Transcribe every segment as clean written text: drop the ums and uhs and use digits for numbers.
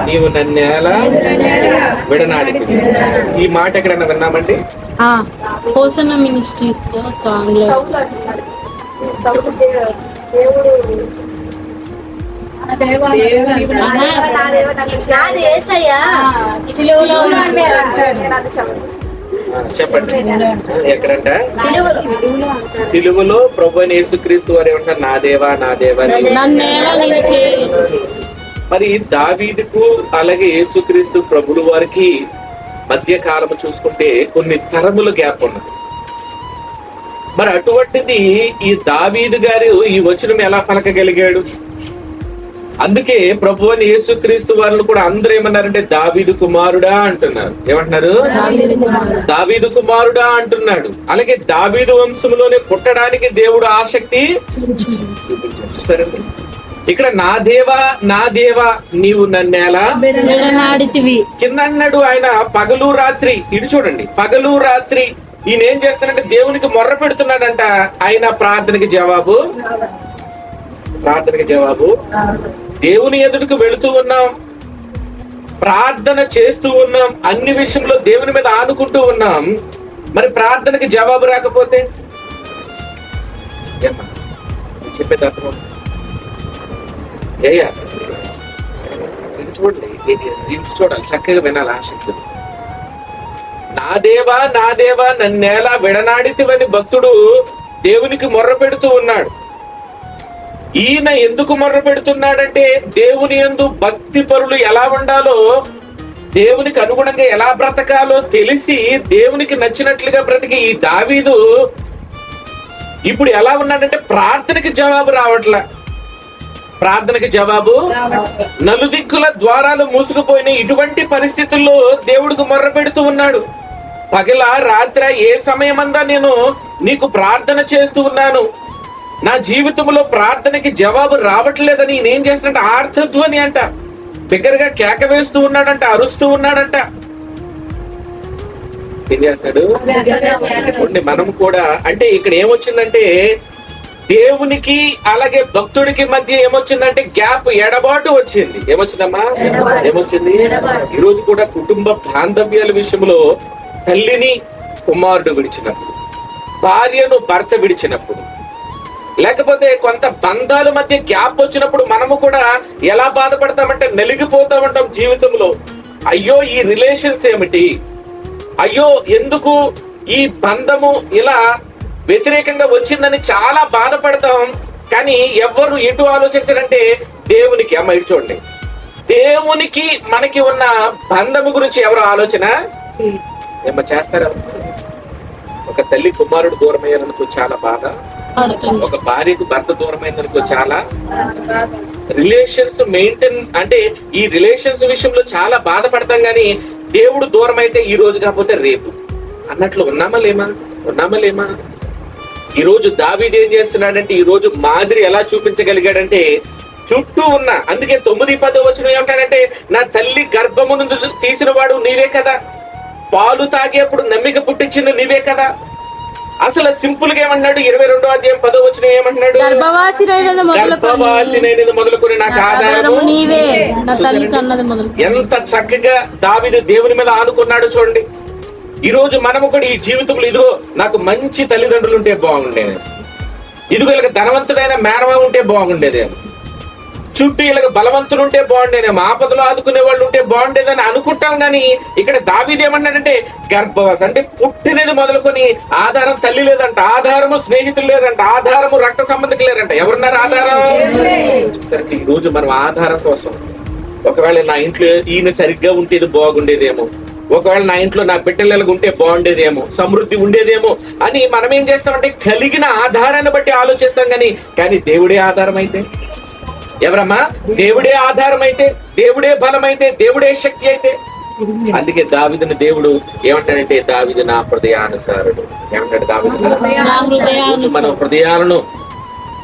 నీవు నన్నేలా విడనాడితివి. ఈ మాట ఎక్కడైనా విన్నామండి? హోసన్న మినిస్ట్రీస్ లో సాంగ్ లో చెప్పండి ఎక్కడంట? సిలువలో ప్రభు అయిన యేసుక్రీస్తు వారు ఏమంటారు? నా దేవా నా దేవా. మరి దావీదుకు అలాగే యేసుక్రీస్తు ప్రభుల వారికి మధ్య కాలము చూసుకుంటే కొన్ని తరముల గ్యాప్ ఉన్నది. మరి అటువంటిది ఈ దావీదు గారు ఈ వచనం ఎలా పలకగలిగాడు? అందుకే ప్రభు అని యేసుక్రీస్తు వారిని కూడా అందరూ ఏమన్నారంటే దావీదు కుమారుడా అంటున్నారు. ఏమంటున్నారు? దావీదు కుమారుడా అంటున్నాడు. అలాగే దావీదు వంశంలోనే పుట్టడానికి దేవుడు ఆసక్తి చూసారండి. ఇక్కడ నా దేవా నీవు నన్నేలా విడనాడితివి కింద అన్నాడు ఆయన. పగలు రాత్రి ఇటు చూడండి, పగలు రాత్రి ఈయన ఏం చేస్తాడంటే దేవునికి మొర్ర పెడుతున్నాడంట. ఆయన ప్రార్థనకి జవాబు దేవుని ఎదుటికి వెళుతూ ఉన్నాం, ప్రార్థన చేస్తూ ఉన్నాం, అన్ని విషయంలో దేవుని మీద ఆనుకుంటూ ఉన్నాం. మరి ప్రార్థనకి జవాబు రాకపోతే చెప్పేది అర్థం చూడాలి, చక్కగా వినాలి ఆసక్తి. నా దేవా నన్నేలా విడనాడితివని భక్తుడు దేవునికి మొర్ర పెడుతూ ఉన్నాడు. ఈయన ఎందుకు మొర్ర పెడుతున్నాడంటే దేవుని యందు భక్తి పరులు ఎలా ఉండాలో, దేవునికి అనుగుణంగా ఎలా బ్రతకాలో తెలిసి దేవునికి నచ్చినట్లుగా బ్రతికి ఈ దావీదు ఇప్పుడు ఎలా ఉన్నాడంటే ప్రార్థనకి జవాబు రావట్లా. ప్రార్థనకి జవాబు నలుదిక్కుల ద్వారాలు మూసుకుపోయిన ఇటువంటి పరిస్థితుల్లో దేవుడికి మొర్ర పెడుతూ ఉన్నాడు. పగల రాత్రి ఏ సమయమందా నేను నీకు ప్రార్థన చేస్తూ ఉన్నాను, నా జీవితంలో ప్రార్థనకి జవాబు రావట్లేదని నేనేం చేస్తున్నట్టు ఆర్తధ్వని అంట, దగ్గరగా కేక వేస్తూ ఉన్నాడంట, అరుస్తూ ఉన్నాడంట. ఏం చేస్తాడు? మనం కూడా అంటే ఇక్కడ ఏమొచ్చిందంటే దేవునికి అలాగే భక్తుడికి మధ్య ఏమొచ్చిందంటే గ్యాప్, ఎడబాటు వచ్చింది. ఏమొచ్చిందమ్మా? ఏమొచ్చింది? ఈరోజు కూడా కుటుంబ బాంధవ్యాల విషయంలో తల్లిని కుమారుడు విడిచినప్పుడు, భార్యను భర్త విడిచినప్పుడు, లేకపోతే కొంత బంధాల మధ్య గ్యాప్ వచ్చినప్పుడు మనము కూడా ఎలా బాధపడతామంటే నలిగిపోతా ఉంటాం జీవితంలో. అయ్యో ఈ రిలేషన్స్ ఏమిటి, అయ్యో ఎందుకు ఈ బంధము ఇలా వ్యతిరేకంగా వచ్చిందని చాలా బాధపడతాం. కానీ ఎవరు ఎటు ఆలోచించారంటే దేవునికి. అమ్మ ఇటు చూడండి, దేవునికి మనకి ఉన్న బంధము గురించి ఎవరు ఆలోచన ఏమో చేస్తారా? ఒక తల్లి కుమారుడు దూరం అయ్యారనుకో చాలా బాధ, ఒక భార్యకు భర్త దూరమైందనుకో చాలా. రిలేషన్స్ మెయింటైన్ అంటే ఈ రిలేషన్స్ విషయంలో చాలా బాధపడతాం. కానీ దేవుడు దూరం అయితే ఈ రోజు కాకపోతే రేపు అన్నట్లు ఉన్నామా లేమా? ఈ రోజు దావీదు ఏం చేస్తున్నాడంటే ఈ రోజు మాదిరి ఎలా చూపించగలిగాడంటే చుట్టూ ఉన్న, అందుకే 9-10 వచనం ఏమంటాడంటే నా తల్లి గర్భము నుండి తీసిన వాడు నీవే కదా, పాలు తాగేప్పుడు నమ్మిక పుట్టించింది నీవే కదా. అసలు సింపుల్ గా ఏమన్నాడు? 22వ అధ్యాయం 10వ వచనం ఏమంటున్నాడు? గర్భవాసినైనది మొదలుకొని నాకు ఆధారము నీవే. ఎంత చక్కగా దావీదు దేవుని మీద ఆనుకున్నాడు చూడండి. ఈ రోజు మనము కూడా ఈ జీవితంలో ఇదిగో నాకు మంచి తల్లిదండ్రులు ఉంటే బాగుండేది, ఇదిగో ఇలాగ ధనవంతుడైన మేనమా ఉంటే బాగుండేదేమో, చుట్టూ ఇలాగ బలవంతులు ఉంటే బాగుండేనేమో, ఆపదలో ఆదుకునే వాళ్ళు ఉంటే బాగుండేదని అనుకుంటాం. కానీ ఇక్కడ దావీదు ఏమన్నాడంటే గర్భవాస అంటే పుట్టినది మొదలుకొని ఆధారం తల్లి లేదంట, ఆధారము స్నేహితులు లేదంట, ఆధారము రక్త సంబంధికులు లేరంట. ఎవరున్నారు ఆధారం? సరే ఈ రోజు మనం ఆధారం కోసం, ఒకవేళ నా ఇంట్లో ఈయన సరిగ్గా ఉంటే ఇది బాగుండేదేమో, ఒకవేళ నా ఇంట్లో నా బిడ్డలు ఉంటే బాగుండేదేమో, సమృద్ధి ఉండేదేమో అని మనం ఏం చేస్తామంటే కలిగిన ఆధారాన్ని బట్టి ఆలోచిస్తాం. కానీ దేవుడే ఆధారం అయితే ఎవరమ్మా? దేవుడే ఆధారం అయితే, దేవుడే బలం అయితే, దేవుడే శక్తి అయితే. అందుకే దావీదుని దేవుడు ఏమంటాడంటే దావీదు నా హృదయానుసారుడు. ఏమంటాడు దావీదు? మన హృదయాలను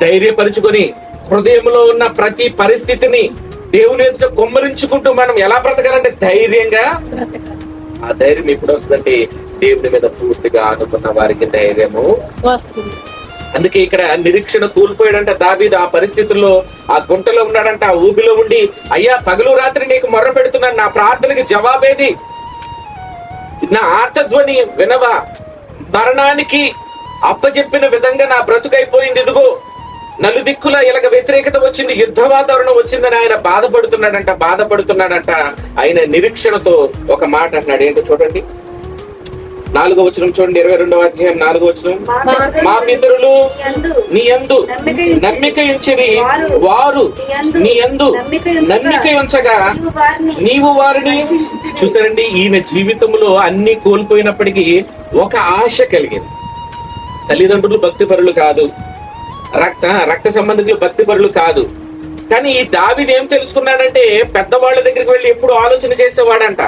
ధైర్యపరుచుకొని హృదయంలో ఉన్న ప్రతి పరిస్థితిని దేవుని ఎదుట కొమ్మరించుకుంటూ మనం ఎలా బ్రతకాలంటే ధైర్యంగా. ఆ ధైర్యం ఎప్పుడు వస్తుందంటే దేవుని మీద పూర్తిగా ఆనుకున్న వారికి ధైర్యము. అందుకే ఇక్కడ నిరీక్షణ కోల్పోయాడంట దావీదు. ఆ పరిస్థితుల్లో ఆ గుంటలో ఉన్నాడంట, ఆ ఊబిలో ఉండి, అయ్యా పగలు రాత్రి నీకు మొర్ర పెడుతున్నాను, నా ప్రార్థనకి జవాబేది, నా ఆర్తధ్వని వినవా, మరణానికి అప్పచెప్పిన విధంగా నా బ్రతుకైపోయింది, ఇదిగో నలుదిక్కుల ఇలాగ వ్యతిరేకత వచ్చింది, యుద్ధ వాతావరణం వచ్చిందని ఆయన బాధపడుతున్నాడంట. ఆయన నిరీక్షణతో ఒక మాట అన్నాడు. ఏంటో చూడండి, 4వ వచనం చూడండి, 22వ అధ్యాయం 4వ వచనం. మా పితరులు నీ యందు నమ్మిక ఉంచిరి, వారు నీ యందు నమ్మిక ఉంచగా నీవు వారిని. చూసారండి, ఈయన జీవితంలో అన్ని కోల్పోయినప్పటికీ ఒక ఆశ కలిగింది. తల్లిదండ్రులు భక్తిపరులు కాదు, రక్త సంబంధికులు భక్తిపరులు కాదు, కానీ ఈ దావీదు ఏం తెలుసుకున్నాడంటే పెద్దవాళ్ళ దగ్గరికి వెళ్ళి ఎప్పుడు ఆలోచన చేసేవాడంట.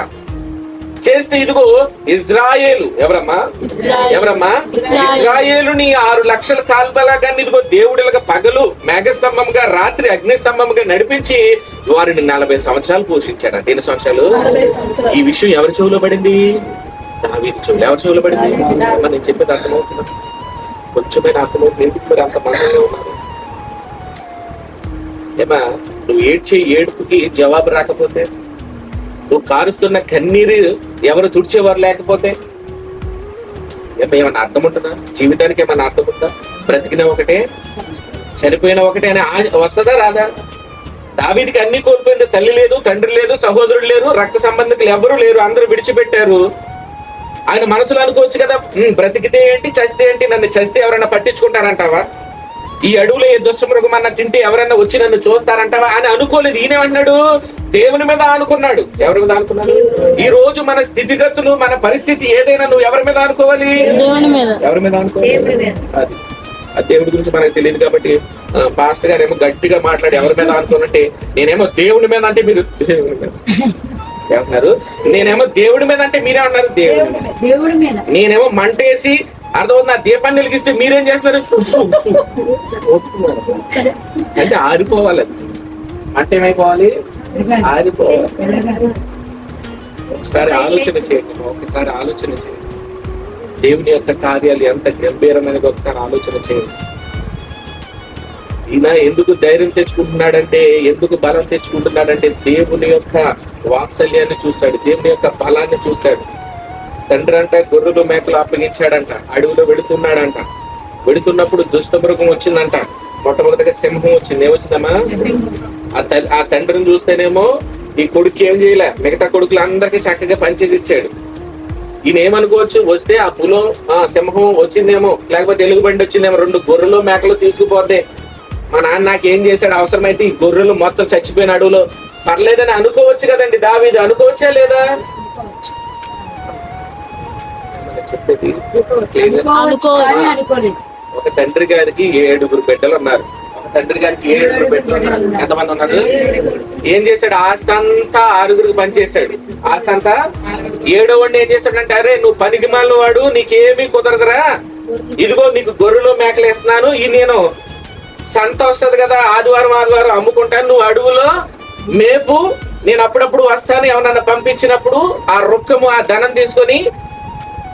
చేస్తే ఇదిగో ఇజ్రాయేలు ఎవరమ్మా ఇజ్రాయేలుని 6 లక్షల కాల్బలాగాన్ని ఇదిగో దేవుడిలాగా పగలు మేఘస్తంభంగా, రాత్రి అగ్నిస్తంభంగా నడిపించి వారిని 40 సంవత్సరాలు పోషించాడు. ఎన్ని సంవత్సరాలు? ఈ విషయం ఎవరి చెవులో పడింది? దావీదు చెవులు. ఎవరి చెవులో పడింది? నేను చెప్పేది అర్థమవుతున్నా? కొంచెమైనా అర్థమవుతుంది. ఎందుకు మరి అంత మందిలో ఉన్నారు? ఏమా, నువ్వు ఏడ్చే ఏడుపుకి జవాబు రాకపోతే, నువ్వు కారుస్తున్న కన్నీరు ఎవరు తుడిచేవారు లేకపోతే ఏమన్నా అర్థం ఉంటుందా? జీవితానికి ఏమన్నా అర్థం ఉందా? బ్రతికిన ఒకటే, చనిపోయిన ఒకటే అని వస్తుందా రాదా? దావీదుకి అన్ని కోల్పోయింది. తల్లి లేదు, తండ్రి లేదు, సహోదరుడు లేరు, రక్త సంబంధికులు ఎవరు లేరు, అందరూ విడిచిపెట్టారు. ఆయన మనసులో అనుకోవచ్చు కదా, బ్రతికితే ఏంటి, చస్తే ఏంటి, నన్ను చస్తే ఎవరైనా పట్టించుకుంటారంటావా? ఈ అడవులో ఏ దుష్టమృగం అన్న తింటే ఎవరన్నా వచ్చి నన్ను చూస్తారంటావా అని అనుకోలేదు. ఈయనేమంటున్నాడు? దేవుని మీద అనుకున్నాడు. ఎవరి మీద అనుకున్నాడు? ఈ రోజు మన స్థితిగతులు, మన పరిస్థితి ఏదైనా నువ్వు ఎవరి మీద అనుకోవాలి? ఎవరి మీద అనుకోవాలి? అది దేవుడి గురించి మనకు తెలియదు కాబట్టి పాస్టర్ గారు ఏమో గట్టిగా మాట్లాడి ఎవరి మీద అనుకోనంటే, నేనేమో దేవుని మీద అంటే మీరు దేవుని మీద ఏమంటున్నారు, నేనేమో దేవుడి మీద అంటే మీరేమన్నారు దేవుడి మీద. నేనేమో మంటేసి అర్థమవుతుంది, నా దీపాన్ని వెలిగిస్తే మీరేం చేస్తున్నారు అంటే ఆరిపోవాలి. అంటే ఏమైపోవాలి? ఆరిపోవాలి. ఒకసారి ఆలోచన చేయండి. దేవుని యొక్క కార్యాలు ఎంత గంభీరమైనది ఒకసారి ఆలోచన చేయండి. ఈయన ఎందుకు ధైర్యం తెచ్చుకుంటున్నాడంటే, ఎందుకు బలం తెచ్చుకుంటున్నాడంటే దేవుని యొక్క వాత్సల్యాన్ని చూశాడు, దేవుని యొక్క బలాన్ని చూశాడు. తండ్రి అంట గొర్రెలు మేకలు అప్పగించాడంట, అడవిలో వెళుతున్నప్పుడు దుష్టమృగం వచ్చిందంట. మొట్టమొదటిగా సింహం వచ్చింది. ఏమొచ్చిందమ్మా? ఆ తండ్రిని చూస్తేనేమో ఈ కొడుకు ఏం చేయలే, మిగతా కొడుకులు అందరికీ చక్కగా పనిచేసి ఇచ్చాడు. ఈయన ఏమనుకోవచ్చు, వస్తే ఆ పులం సింహం వచ్చిందేమో, లేకపోతే ఎలుగుబండి వచ్చిందేమో, 2 గొర్రెలు మేకలు తీసుకుపోతే మా నాన్న నాకేం చేశాడు, అవసరమైతే ఈ గొర్రెలు మొత్తం చచ్చిపోయిన అడవులో పర్లేదని అనుకోవచ్చు కదండి. దావీదు అనుకోవచ్చా లేదా? చెప్పేది ఒక తండ్రి గారికి 7 బిడ్డలు ఉన్నారు. ఎంతమంది ఉన్నారు? ఏం చేశాడు? ఆస్తి అంతా 6గురికి పనిచేశాడు. ఆస్తి అంతా 7వ ఏం చేశాడంటే, అరే నువ్వు పనికి మాలిన వాడు, నీకేమీ కుదరదురా, ఇదిగో నీకు గొర్రెలు మేకలు వేస్తున్నాను, ఈ నేను సంత వస్తుంది కదా, ఆదివారం అమ్ముకుంటాను, నువ్వు అడవులో మేపు, నేను అప్పుడప్పుడు వస్తాను, ఎవరన్నా పంపించినప్పుడు ఆ రొక్కము ఆ ధనం తీసుకొని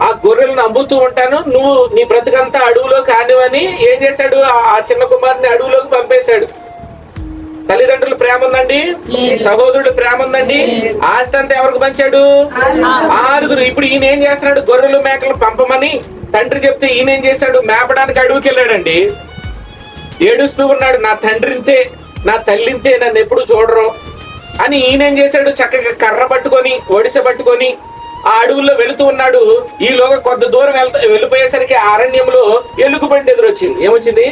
ఆ గొర్రెలను అమ్ముతూ ఉంటాను, నువ్వు నీ బ్రతుకంతా అడవులో కానివని ఏం చేశాడు? ఆ చిన్న కుమారుని అడవులోకి పంపేశాడు. తల్లిదండ్రులు ప్రేమ ఉందండి, సహోదరుడు ప్రేమ ఉందండి, ఆస్తి అంతా ఎవరికి పంచాడు? 6గురు. ఇప్పుడు ఈయన ఏం చేస్తున్నాడు? గొర్రెలు మేకలు పంపమని తండ్రి చెప్తే ఈయన ఏం చేశాడు? మేపడానికి అడవికి వెళ్ళాడండి. ఏడుస్తూ ఉన్నాడు, నా తండ్రింతే, నా తల్లింతే, నన్ను ఎప్పుడు చూడరు అని. ఈయన ఏం చేశాడు? చక్కగా కర్ర పట్టుకొని, ఒడిసె పట్టుకొని ఆ అడవుల్లో వెళుతూ ఉన్నాడు. ఈలోగా కొంత దూరం వెళ్ళిపోయేసరికి అరణ్యంలో ఎలుగుబంటి ఎదురొచ్చింది. ఏమొచ్చింది?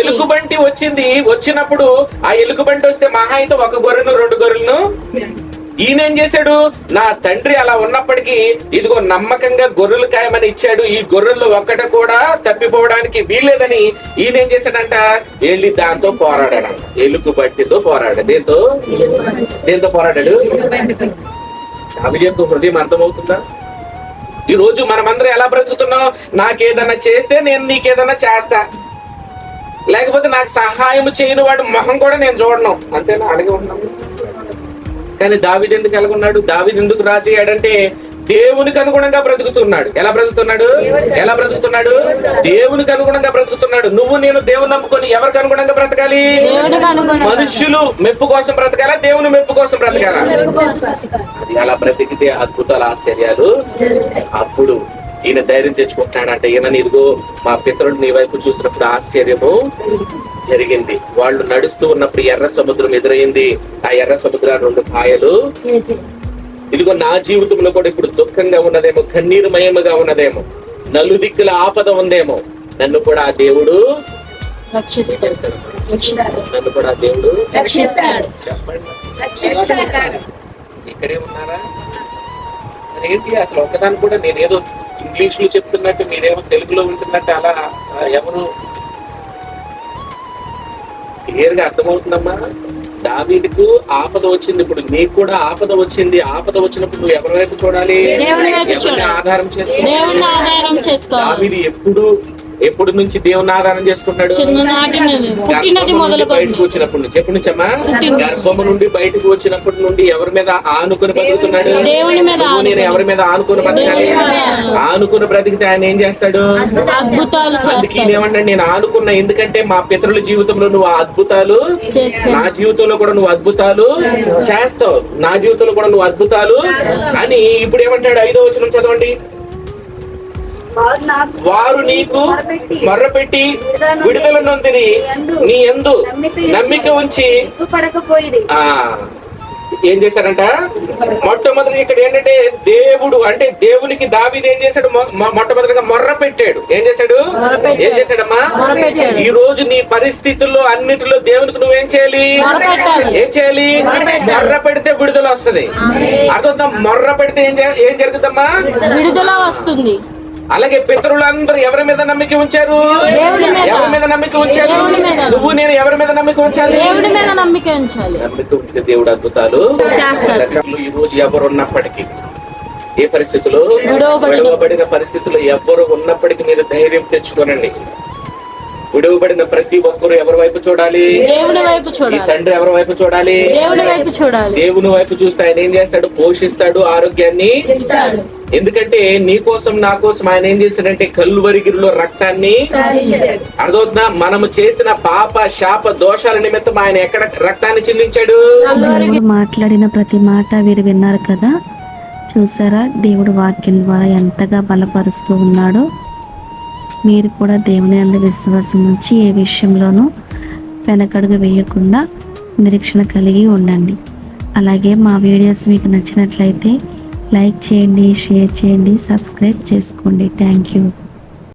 ఎలుగుబంటి వచ్చింది. వచ్చినప్పుడు ఆ ఎలుగుబంటి వస్తే మహా అయితే 1 గొర్రెను 2 గొర్రెలను ఈయన ఏం చేశాడు? నా తండ్రి అలా ఉన్నప్పటికీ ఇదిగో నమ్మకంగా గొర్రెలు కాయమని ఇచ్చాడు, ఈ గొర్రెల్లో ఒక్కట కూడా తప్పిపోవడానికి వీల్లేదని ఈయన ఏం చేశాడంట? వెళ్ళి దాంతో పోరాడాడు. ఎలుగుబంటితో పోరాడాడు. దేంతో పోరాడాడు? దావీదు హృదయం అర్థమవుతుందా? ఈ రోజు మనమందరం ఎలా బ్రతుకుతున్నాం? నాకేదన్నా చేస్తే నేను నీకేదన్నా చేస్తా, లేకపోతే నాకు సహాయం చేయని వాడు మొహం కూడా నేను చూడను, అంతేనా? అడిగి ఉన్నాం. కానీ దావీదు ఎందుకు ఎలాగున్నాడు? దావీదు ఎందుకు రాజు అయ్యాడంటే దేవునికి అనుగుణంగా బ్రతుకుతున్నాడు. ఎలా బ్రతుకుతున్నాడు? దేవునికి అనుగుణంగా బ్రతుకుతున్నాడు. నువ్వు నేను దేవుని నమ్ముకొని ఎవరికి అనుగుణంగా బ్రతకాలి? మనుషులు మెప్పు కోసం బ్రతకాలా, దేవుని మెప్పు కోసం బ్రతకాలా? అది అలా బ్రతికితే అద్భుతాలు, ఆశ్చర్యాలు. అప్పుడు ఈయన ధైర్యం తెచ్చుకుంటున్నాడంటే, ఈయన ఇదిగో మా పితరుడు నీ వైపు చూసినప్పుడు ఆశ్చర్యము జరిగింది. వాళ్ళు నడుస్తూ ఉన్నప్పుడు ఎర్ర సముద్రం ఎదురైంది. ఆ ఎర్ర సముద్రాలు 2 పాయలు. ఇదిగో నా జీవితంలో కూడా ఇప్పుడు దుఃఖంగా ఉన్నదేమో, కన్నీరుమయముగా ఉన్నదేమో, నలుదిక్కుల ఆపద ఉందేమో, నన్ను కూడా ఆ దేవుడు రక్షిస్తాడు. నన్ను కూడా ఆ దేవుడు రక్షిస్తాడు. చెప్పండి, ఇక్కడే ఉన్నారా? ఏంటి అసలు ఒక్కదాన్ని కూడా నేనేదో ఇంగ్లీష్ లో చెప్తున్నట్టు మీరేమో తెలుగులో వింటున్నట్టు అలా ఎవరు క్లియర్ గా అర్థమవుతుందమ్మా? దావీదుకు ఆపద వచ్చింది, ఇప్పుడు నీకు కూడా ఆపద వచ్చింది. ఆపద వచ్చినప్పుడు నువ్వు ఎవరి వైపు చూడాలి? ఎవరిని ఆధారం చేసుకోవాలి? దావీదు ఎప్పుడు నుంచి దేవుని ఆధారం చేసుకున్నాడు? బయటకు వచ్చినప్పుడు నుంచి. ఎప్పటి నుంచమ్మా? గర్భము నుండి బయటకు వచ్చినప్పటి నుండి ఎవరి మీద ఆనుకుని బతుకుతున్నాడు? నేను ఎవరి మీద ఆనుకుని బ్రతకాలి? ఆనుకుని బ్రతికితే ఆయన ఏం చేస్తాడు? అందుకే ఏమంటాడు, నేను ఆనుకున్నా. ఎందుకంటే మా పితరుల జీవితంలో నువ్వు అద్భుతాలు, నా జీవితంలో కూడా నువ్వు అద్భుతాలు చేస్తావు, నా జీవితంలో కూడా నువ్వు అద్భుతాలు అని. ఇప్పుడు ఏమంటాడు? 5వ వచనం చదవండి. వారు నీకు మొర్రపెట్టి విడుదల నొందిరి, నీ యందు నమ్మిక ఉంచి ఏం చేశారంట? మొట్టమొదటి ఇక్కడ ఏంటంటే దేవునికి దావీదు ఏం చేశాడు? మొట్టమొదటిగా మొర్ర పెట్టాడు. ఏం చేశాడమ్మా? ఈ రోజు నీ పరిస్థితుల్లో అన్నిటిలో దేవునికి నువ్వేం చేయాలి? మొర్ర పెడితే విడుదల వస్తుంది. అర్థం? మొర్ర పెడితే ఏం జరుగుతుందమ్మా? విడుదల వస్తుంది. అలాగే పితరులందరూ ఎవరి మీద నమ్మిక ఉంచారు? ఎవరి మీద నమ్మిక ఉంచారు? నువ్వు నేను ఎవరి మీద నమ్మిక ఉంచాలి? నమ్మిక ఉంచితే దేవుడు అద్భుతాలు. ఈ రోజు ఎవరు ఉన్నప్పటికీ, ఏ పరిస్థితుల్లో, విడవబడిన పరిస్థితుల్లో ఎవరు ఉన్నప్పటికీ మీరు ధైర్యం తెచ్చుకోనండి. విడవబడిన ప్రతి ఒక్కరు ఎవరి వైపు చూడాలి? ఈ తండ్రి ఎవరి వైపు చూడాలి? దేవుని వైపు చూస్తే ఆయన ఏం చేస్తాడు? పోషిస్తాడు, ఆరోగ్యాన్ని ఇస్తాడు. ఎందుకంటే నీ కోసం నా కోసం ఆయన ఏం చేశాడంటే కల్వరిగిరిలో రక్తాన్ని అర్థవుతుందా? మనము చేసిన పాప శాప దోషాల నిమిత్తం ఆయన ఎక్కడ రక్తాన్ని చిందించాడు? మాట్లాడిన ప్రతి మాట వీరు విన్నారు కదా. చూసారా దేవుడు వాక్యం ద్వారా ఎంతగా బలపరుస్తూ ఉన్నాడో. మీరు కూడా దేవుని యందు విశ్వాసం ఉంచి ఏ విషయంలోనూ వెనకడుగు వేయకుండా నిరీక్షణ కలిగి ఉండండి. అలాగే మా వీడియోస్ మీకు నచ్చినట్లయితే లైక్ చేయండి, షేర్ చేయండి, సబ్స్క్రైబ్ చేసుకోండి. Thank you.